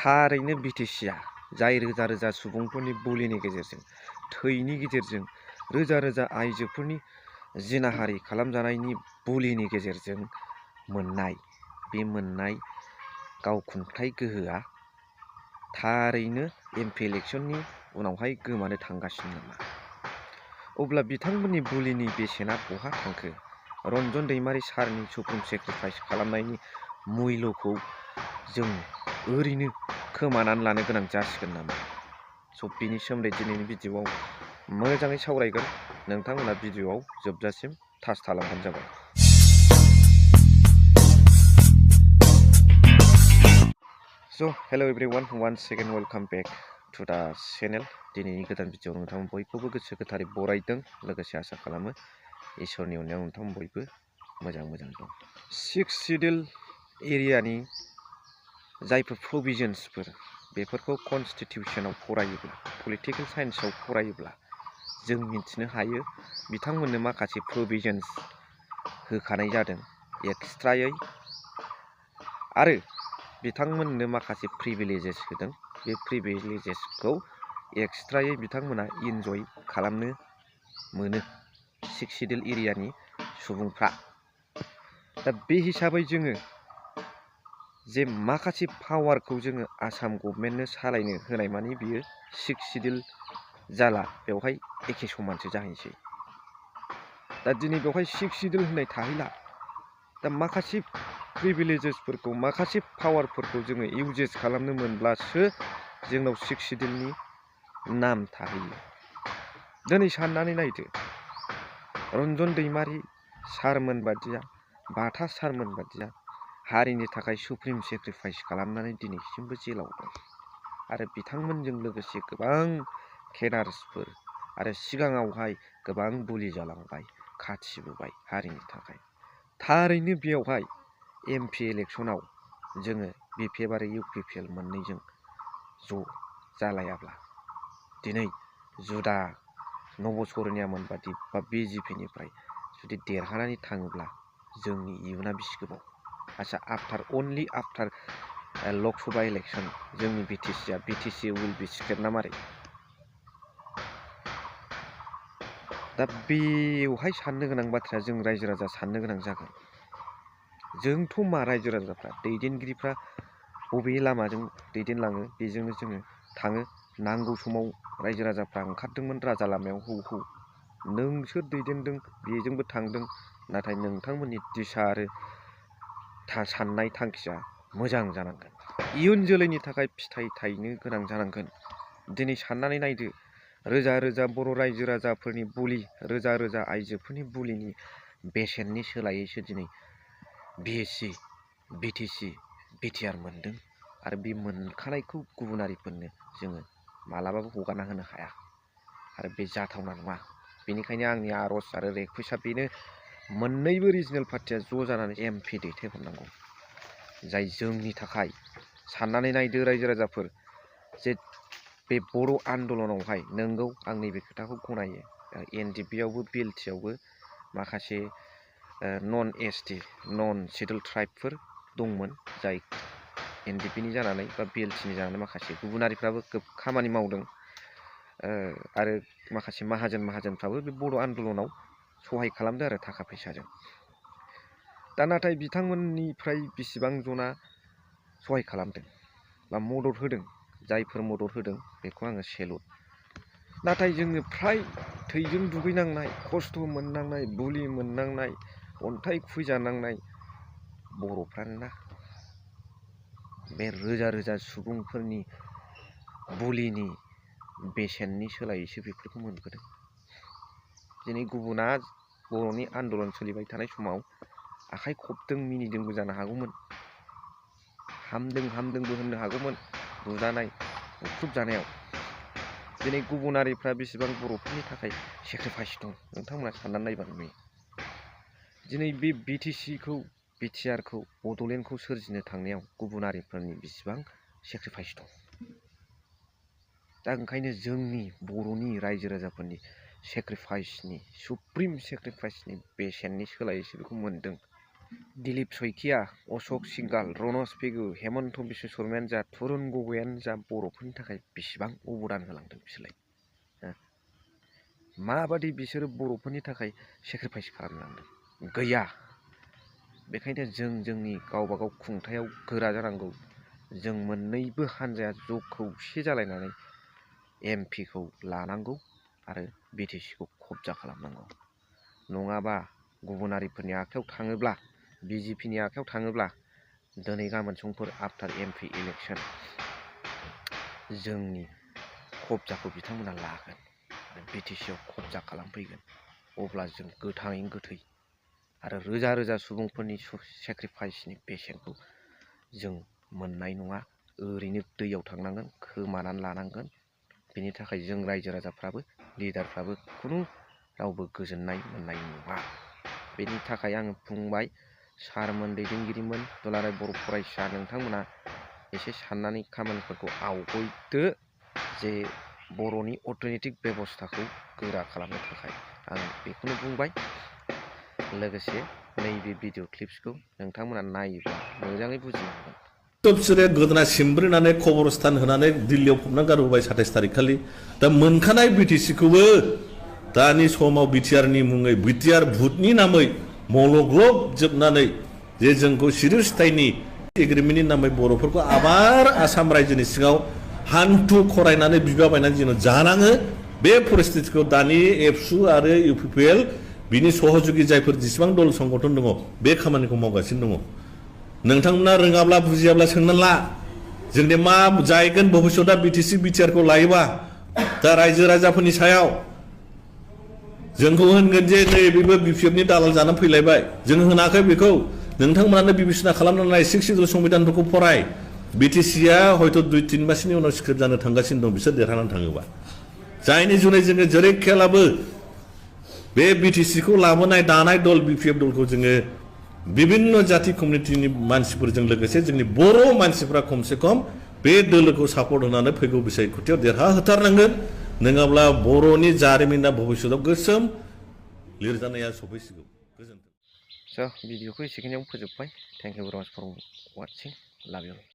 थारैनो बिटिसिआ जाय रोजा रोजा सुबुंफोरनि बुलिनि गेजेरजों थैनि गेजेरजों रोजा रोजा आइजोफोरनि जिनाहारि खालामजानायनि बुलिनि गेजेरजों मोननाय गावखुंथाय गोहोआ थारैनो एमपि इलेक्शननि उनावहाय गोमानो थांगासिनो नामा? अब्ला बिथांमोननि बुलिनि बेसेना बहा थांखो? रन्जन दैमारि सारनि सुप्रिम सेक्रिफाइस खालामनायनि मुल्यखौ जों ओरैनो खोमानानै लानो गोनां जासिगोन नामा? स' बिनि सोमोन्दै दिनैनि भिडिअ'आव मोजाङै सावरायगोन। नोंथांमोना भिडिअ'आव जोबजासिम टाच खालामबानो जाबाय। So' hello' everyone, once second welcome back to the channel. दिनैनि गोदान भिडिअ'आव नोंथांमोन बयखौबो गोसो गोथारै बरायदों। लोगोसे आसा खालामो इसोरनि अननायाव नोंथांमोन बयबो मोजां दं। 6 शिड्युल एरियानि जायफोर प्रभिजन्सफोर बेफोरखौ कनस्टिटिउसनाव फरायोब्ला, पलिटिकेल साइन्सआव फरायोब्ला जों मिथिनो हायो बिथांमोननो माखासे प्रभिजन्स होखानाय जादों एक्सट्रायै, आरो बिथांमोननो माखासे प्रिभिलेजेस होदों। बे प्रिभिलेजेसखौ एक्सट्रायै बिथांमोना इन्जय खालामनो मोनो 6 शिड्युल एरियानि सुबुंफ्रा। दा बे हिसाबै जोङो जे माखासे पावारखौ जोङो आसाम गभर्नमेन्टनो सालायनो होनाय मानि बियो 6 शिड्युल जाला, बेवहाय एखे समानसो जाहैसै। दा दिनै बेवहाय 6 शिड्युल होननाय थाहैला। दा माखासे प्रिभिलेजेसफोरखौ, माखासे पावारफोरखौ जोङो इउजेस खालामनो मोनब्लासो जोंनाव 6 शिड्युलनि नाम थाहैयो। दिनै साननानै नायदो, रन्जन दैमारि सारमोन बादिया, बाथा सारमोन बादिया हारिनि थाखाय सुप्रिम सेक्रिफाइस खालामनानै दिनैसिमबो जेलाव दं। आरो बिथांमोनजों लोगोसे गोबां केडार्सफोर आरो सिगाङावहाय गोबां बुलि जालांबाय, खाथिबोबाय हारिनि थाखाय। थारैनो बेयावहाय एमपि इलेक्सनाव जोङो बिपिएफ आरो इउपिपिएल मोननैजों ज' जालायाब्ला दिनै जुदा नब'सरनियामोन बादि बा बिजेपिनिफ्राय जुदि देरहानानै थाङोब्ला जोंनि इयुना बिसि गोबाव। आच्छा, अनलि आफ्टार लकसभा इलेक्सन जोंनि बिटिसि उइल बि सिक्योर ना मारै? दा बेवहाय साननो गोनां बाथ्राया जों रायजो राजा साननो गोनां जागोन। जोंथ' मा रायजो राजाफ्रा, दैदेनगिरिफ्रा बबे लामाजों दैदेनलाङो बेजोंनो जोङो थाङो। नांगौ समाव रायजो राजाफ्रा ओंखारदोंमोन राजा लामायाव हौ नोंसोर दैदेनदों बेजोंबो थांदों, नाथाय नोंथांमोननि दिशा आरो साननाय थांखिया मोजां जानांगोन। इयुन जोलैनि थाखाय फिथाइ थायनो गोनां जानांगोन। दिनै साननानै नायदो, रोजा रोजा बर' रायजो राजाफोरनि बुलि, रोजा रोजा आइजोफोरनि बुलिनि बेसेननि सोलायैसो दिनै बिएससि, बिटिसि, बिटिआर मोनदों। आरो बे मोनखानायखौ गुबुनारिफोरनो जोङो मालाबाबो हगारना होनो हाया, आरो बे जाथावना नङा। बेनिखायनो आंनि आर'ज आरो रिकुवेस्टआ बेनो, मोननैबो रिजनेल पार्टिया ज' जानानै एमपि दैथायहरनांगौ, जाय जोंनि थाखाय। साननानै नायदो रायजो राजाफोर, जे बे बर' आन्दलनावहाय नोंगौ आं नैबे खोथाखौ गनायो, एनडिपिआवबो बिएलटिआवबो माखासे नन एसटि, नन शिड्युल ट्राइबफोर दंमोन, जाय एनडिपिनि जानानै बा बिएलटिनि जानानै माखासे गुबुनारिफ्राबो खामानि मावदों। आरो माखासे माहाजोनफ्राबो बे बर' आन्दलनाव सहाय खालामदों आरो थाखा फैसाजों। दा नाथाय बिथांमोननिफ्राय बेसेबां जना सहाय खालामदों बा मदद होदों, जायफोर मदद होदों बेखौ आङो सेलुट। नाथाय जोङो फ्राय थैजों दुगैनांनाय, खस्थ' मोननांनाय, बुलि मोननांनाय, अन्थाइ खुबैजानांनाय बर'फ्रानो ना। बे रोजा रोजा सुबुंफोरनि बुलिनि बेसेननि सोलायैसो बेफोरखौ मोनबोदों। दिनै गुबुना बर'नि आन्दलन सोलिबाय थानाय समाव आखाइ खबदों, मिनिदोंबो जानो हागौमोन, हामदोंबो होननो हागौमोन बुजानाय, बुख्रुब जानायाव। दिनै गुबुनारिफ्रा बेसेबां बर'फोरनि थाखाय सेक्रिफाइस दं नोंथांमोना साननानै नायबानो नुयो। दिनै बे बिटिसिखौ, बिटिआरखौ, बड'लेण्डखौ सोरजिनो थांनायाव गुबुनारिफोरनि बेसेबां सेक्रिफाइस दं। दा ओंखायनो जोंनि बर'नि रायजो राजाफोरनि सेक्रिफाइसनि, सुप्रिम सेक्रिफाइसनि बेसेननि सोलायैसो बेखौ मोनदों। दिलीप शइकिया, अशोक सिंघाल, रनज पेगु, हेमन्त बिश्व शर्मायानो जा, तुरुन गगैयानो जा बर'फोरनि थाखाय बेसेबां अबदान होलांदों बिसोरलाय? माबादि बिसोरो बर'फोरनि थाखाय सेक्रिफाइस खालामलांदों? गैया। बेखायनो जों जोंनि गावबा गाव खुंथायाव गोरा जानांगौ। जों मोननैबो हान्जाया खौसे जालायनानै एमपिखौ लानांगौ आरो बिटिसिखौ कब्जा खालामनांगौ। नङाबा गुबुनारिफोरनि आखायाव थाङोब्ला, बिजेपिनि आखायाव थाङोब्ला दिनै गाबोन समफोर आफ्टार एमपि इलेक्सन जोंनि कब्जाखौ बिथांमोना लागोन आरो बिटिसिआव कब्जा खालामफैगोन। अब्ला जों गोथाङैनो गोथै आरो रोजा रोजा सुबुंफोरनि सेक्रिफाइसनि बेसेनखौ जों मोननाय नङा। ओरैनो दैयाव थांनांगोन, खोमानानै लानांगोन। बेनि थाखाय जों रायजो राजाफ्राबो लिडारफ्राबो खुनु रावबो गोजोननाय मोननाय नङा। बेनि थाखाय आङो बुंबाय, सारमोन, दैदेनगिरिमोन, दुलाराय बर' फरायसा नोंथांमोना एसे साननानै खामानिफोरखौ आवगायदो, जे बर'नि अर्थनैतिक बेबस्थाखौ गोरा खालामनो थाखाय। आं बेखौनो बुंबाय। लोगोसे नैबे भिडिअ क्लिप्सखौ नोंथांमोना नायोब्ला मोजाङै बुजिनो हागोन। बिसोरो गोदोना सिमब्रिनानै खबरस्थान होनानै दिल्लीयाव फबना गारबोबाय 27 तारिख खालि। दा मोनखानाय बिटिसिखौबो दानि समाव बिटिआरनि मुङै, बिटिआर भुटनि नामै मलग्लब जोबनानै जे जोंखौ सिरिस्थायनि एग्रिमेन्टनि नामै बर'फोरखौ आबार आसाम रायजोनि सिङाव हान्थु खरायनानै बिबाबायनानै जेन' जानाङो, बे परिस्थितिखौ दानि एबसु आरो इउपिपिएल बिनि सहजुगि जायफोर जेसेबां दल संगठन दङ बे खामानिखौ मावगासिनो दङ। नोंथांमोना रोङाब्ला बुजियाब्ला सोंना ला, जोंनि मा जायगोन भबिष्यतआ बिटिसि बिटिआरखौ लायोबा दा रायजो राजाफोरनि सायाव जोंखौ होनगोन जे नै बेबो बिपिएफनि दालाल जानानै फैलायबाय। जों होनाखै बेखौ। नोंथांमोनानो बिबिसना खालामनानै नाय, 6 सिडुल संबिधानफोरखौ फराय। बिटिसिआ हयथ' 2-3 मासनि उनाव स्क्रिप्ट जानो थांगासिनो दं बिसोर देरहानानै थाङोबा। जायनि जुनै जोङो जेरै खेलाबो बे बिटिसिखौ लाबोनाय दानाय दल बिपिएफ दलखौ जोङो विभिन्न जाति कमिउनिटिनि मानसिफोरजों लोगोसे जोंनि बर' मानसिफ्रा खमसे खम बे दोलोखौ सापर्ट होनानै फैगौ बिसायख'थियाव देरहाहोथारनांगोन। नङाब्ला बर'नि जारिमिना भबिष्यतआव गोसोम लिरजानाया सफैसिगौ। गोजोन्थों। स' भिडिअखौ एसेखिनियाव फोजोबबाय। थेंक इउ भेरि माच फर वाचिं। लाभ इउ।